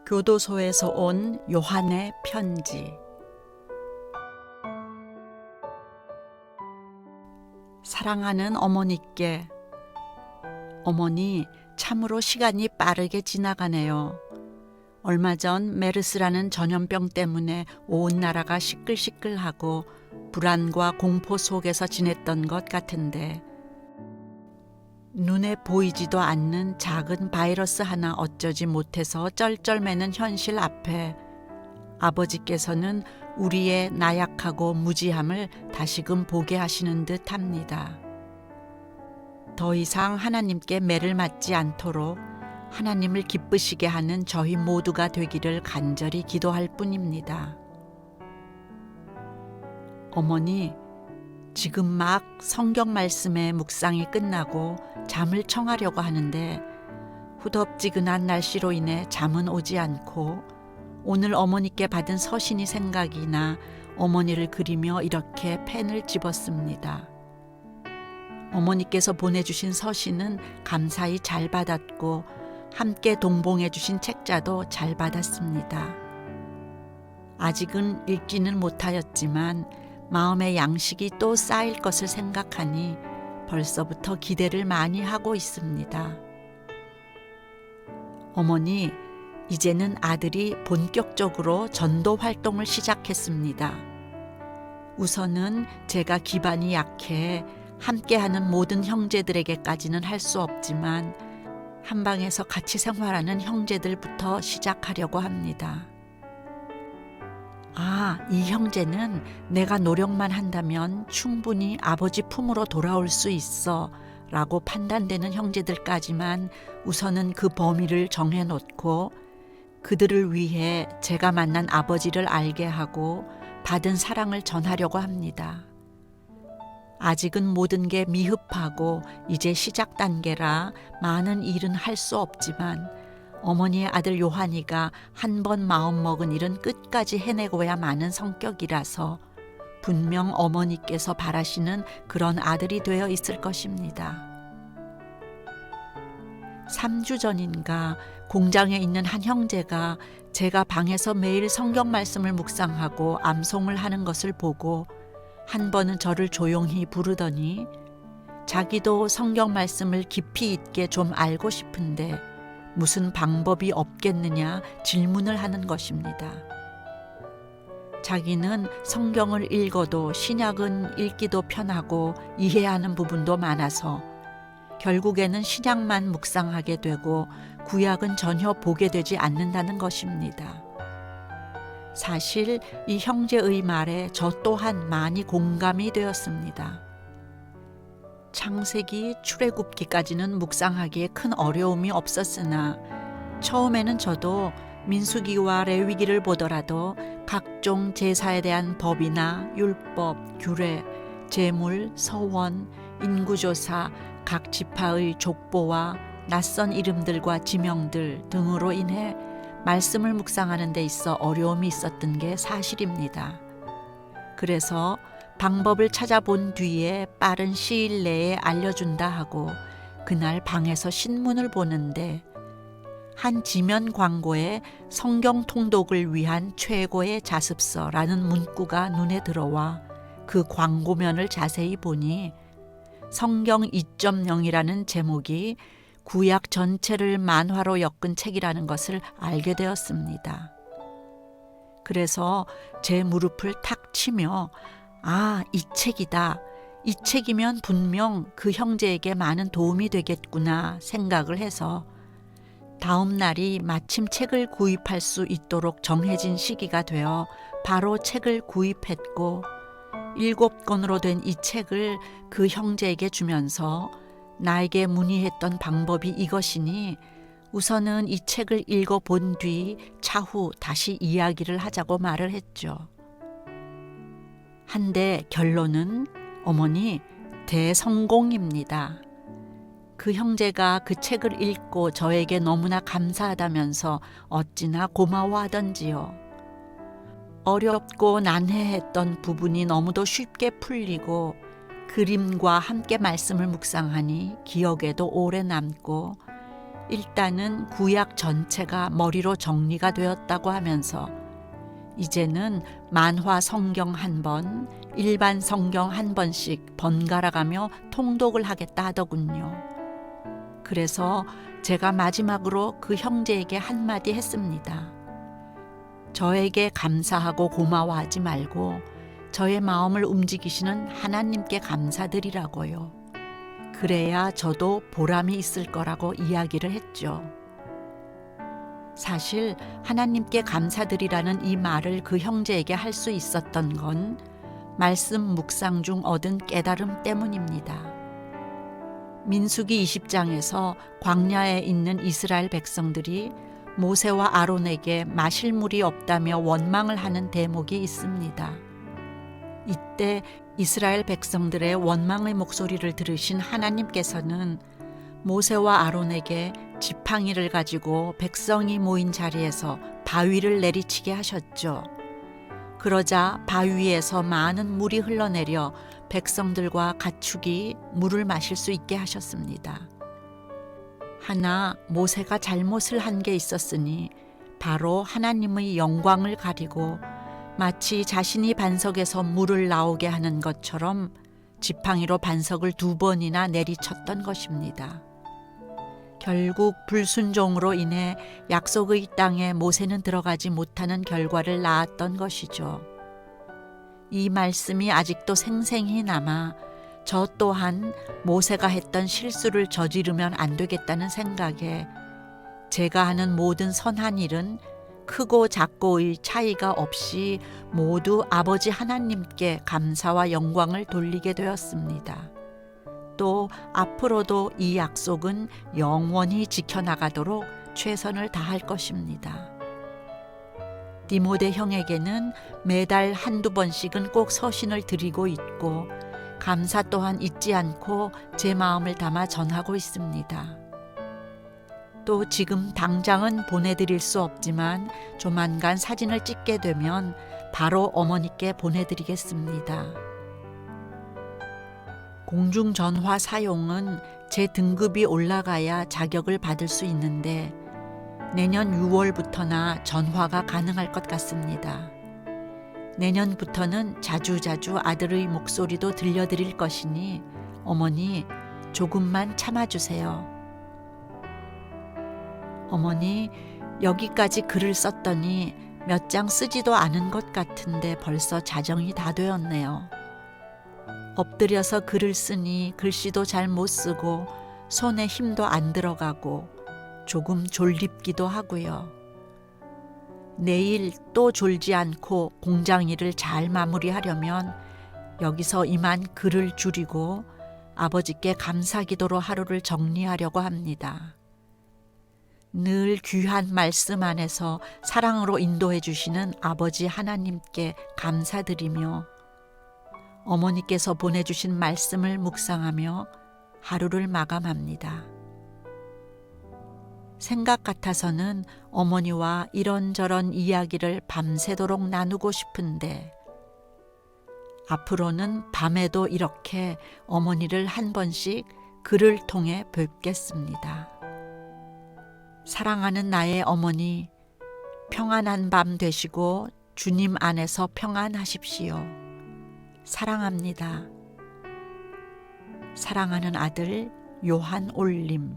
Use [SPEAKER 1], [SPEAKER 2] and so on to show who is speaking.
[SPEAKER 1] 교도소에서 온 요한의 편지. 사랑하는 어머니께, 어머니, 참으로 시간이 빠르게 지나가네요. 얼마 전 메르스라는 전염병 때문에 온 나라가 시끌시끌하고 불안과 공포 속에서 지냈던 것 같은데, 눈에 보이지도 않는 작은 바이러스 하나 어쩌지 못해서 쩔쩔매는 현실 앞에 아버지께서는 우리의 나약하고 무지함을 다시금 보게 하시는 듯 합니다. 더 이상 하나님께 매를 맞지 않도록 하나님을 기쁘시게 하는 저희 모두가 되기를 간절히 기도할 뿐입니다. 어머니, 지금 막 성경 말씀의 묵상이 끝나고 잠을 청하려고 하는데 후덥지근한 날씨로 인해 잠은 오지 않고 오늘 어머니께 받은 서신이 생각이 나 어머니를 그리며 이렇게 펜을 집었습니다. 어머니께서 보내주신 서신은 감사히 잘 받았고 함께 동봉해 주신 책자도 잘 받았습니다. 아직은 읽지는 못하였지만 마음의 양식이 또 쌓일 것을 생각하니 벌써부터 기대를 많이 하고 있습니다. 어머니, 이제는 아들이 본격적으로 전도 활동을 시작했습니다. 우선은 제가 기반이 약해 함께하는 모든 형제들에게까지는 할 수 없지만 한방에서 같이 생활하는 형제들부터 시작하려고 합니다. 이 형제는 내가 노력만 한다면 충분히 아버지 품으로 돌아올 수 있어 라고 판단되는 형제들까지만 우선은 그 범위를 정해놓고 그들을 위해 제가 만난 아버지를 알게 하고 받은 사랑을 전하려고 합니다. 아직은 모든 게 미흡하고 이제 시작 단계라 많은 일은 할 수 없지만 어머니의 아들 요한이가 한 번 마음먹은 일은 끝까지 해내고야 마는 성격이라서 분명 어머니께서 바라시는 그런 아들이 되어 있을 것입니다. 3주 전인가 공장에 있는 한 형제가 제가 방에서 매일 성경 말씀을 묵상하고 암송을 하는 것을 보고 한 번은 저를 조용히 부르더니 자기도 성경 말씀을 깊이 있게 좀 알고 싶은데 무슨 방법이 없겠느냐 질문을 하는 것입니다. 자기는 성경을 읽어도 신약은 읽기도 편하고 이해하는 부분도 많아서 결국에는 신약만 묵상하게 되고 구약은 전혀 보게 되지 않는다는 것입니다. 사실 이 형제의 말에 저 또한 많이 공감이 되었습니다. 창세기, 출애굽기까지는 묵상하기에 큰 어려움이 없었으나 처음에는 저도 민수기와 레위기를 보더라도 각종 제사에 대한 법이나 율법, 규례, 제물, 서원, 인구조사, 각 지파의 족보와 낯선 이름들과 지명들 등으로 인해 말씀을 묵상하는 데 있어 어려움이 있었던 게 사실입니다. 그래서 방법을 찾아본 뒤에 빠른 시일 내에 알려준다 하고 그날 방에서 신문을 보는데 한 지면 광고에 성경 통독을 위한 최고의 자습서라는 문구가 눈에 들어와 그 광고면을 자세히 보니 성경 2.0이라는 제목이 구약 전체를 만화로 엮은 책이라는 것을 알게 되었습니다. 그래서 제 무릎을 탁 치며 이 책이다. 이 책이면 분명 그 형제에게 많은 도움이 되겠구나 생각을 해서 다음 날이 마침 책을 구입할 수 있도록 정해진 시기가 되어 바로 책을 구입했고 7권으로 된 이 책을 그 형제에게 주면서 나에게 문의했던 방법이 이것이니 우선은 이 책을 읽어본 뒤 차후 다시 이야기를 하자고 말을 했죠. 한데 결론은 어머니 대성공입니다. 그 형제가 그 책을 읽고 저에게 너무나 감사하다면서 어찌나 고마워하던지요. 어렵고 난해했던 부분이 너무도 쉽게 풀리고 그림과 함께 말씀을 묵상하니 기억에도 오래 남고 일단은 구약 전체가 머리로 정리가 되었다고 하면서 이제는 만화 성경 한 번, 일반 성경 한 번씩 번갈아가며 통독을 하겠다 하더군요. 그래서 제가 마지막으로 그 형제에게 한마디 했습니다. 저에게 감사하고 고마워하지 말고 저의 마음을 움직이시는 하나님께 감사드리라고요. 그래야 저도 보람이 있을 거라고 이야기를 했죠. 사실 하나님께 감사드리라는 이 말을 그 형제에게 할 수 있었던 건 말씀 묵상 중 얻은 깨달음 때문입니다. 민수기 20장에서 광야에 있는 이스라엘 백성들이 모세와 아론에게 마실 물이 없다며 원망을 하는 대목이 있습니다. 이때 이스라엘 백성들의 원망의 목소리를 들으신 하나님께서는 모세와 아론에게 지팡이를 가지고 백성이 모인 자리에서 바위를 내리치게 하셨죠. 그러자 바위에서 많은 물이 흘러내려 백성들과 가축이 물을 마실 수 있게 하셨습니다. 하나 모세가 잘못을 한 게 있었으니 바로 하나님의 영광을 가리고 마치 자신이 반석에서 물을 나오게 하는 것처럼 지팡이로 반석을 2번이나 내리쳤던 것입니다. 결국 불순종으로 인해 약속의 땅에 모세는 들어가지 못하는 결과를 낳았던 것이죠. 이 말씀이 아직도 생생히 남아 저 또한 모세가 했던 실수를 저지르면 안 되겠다는 생각에 제가 하는 모든 선한 일은 크고 작고의 차이가 없이 모두 아버지 하나님께 감사와 영광을 돌리게 되었습니다. 또 앞으로도 이 약속은 영원히 지켜나가도록 최선을 다할 것입니다. 디모데 형에게는 매달 1~2번씩은 꼭 서신을 드리고 있고 감사 또한 잊지 않고 제 마음을 담아 전하고 있습니다. 또 지금 당장은 보내드릴 수 없지만 조만간 사진을 찍게 되면 바로 어머니께 보내드리겠습니다. 공중전화 사용은 제 등급이 올라가야 자격을 받을 수 있는데 내년 6월부터나 전화가 가능할 것 같습니다. 내년부터는 자주자주 아들의 목소리도 들려드릴 것이니 어머니 조금만 참아주세요. 어머니 여기까지 글을 썼더니 몇 장 쓰지도 않은 것 같은데 벌써 자정이 다 되었네요. 엎드려서 글을 쓰니 글씨도 잘 못 쓰고 손에 힘도 안 들어가고 조금 졸립기도 하고요. 내일 또 졸지 않고 공장 일을 잘 마무리하려면 여기서 이만 글을 줄이고 아버지께 감사기도로 하루를 정리하려고 합니다. 늘 귀한 말씀 안에서 사랑으로 인도해 주시는 아버지 하나님께 감사드리며 어머니께서 보내주신 말씀을 묵상하며 하루를 마감합니다. 생각 같아서는 어머니와 이런저런 이야기를 밤새도록 나누고 싶은데 앞으로는 밤에도 이렇게 어머니를 한 번씩 글을 통해 뵙겠습니다. 사랑하는 나의 어머니, 평안한 밤 되시고 주님 안에서 평안하십시오. 사랑합니다. 사랑하는 아들 요한 올림.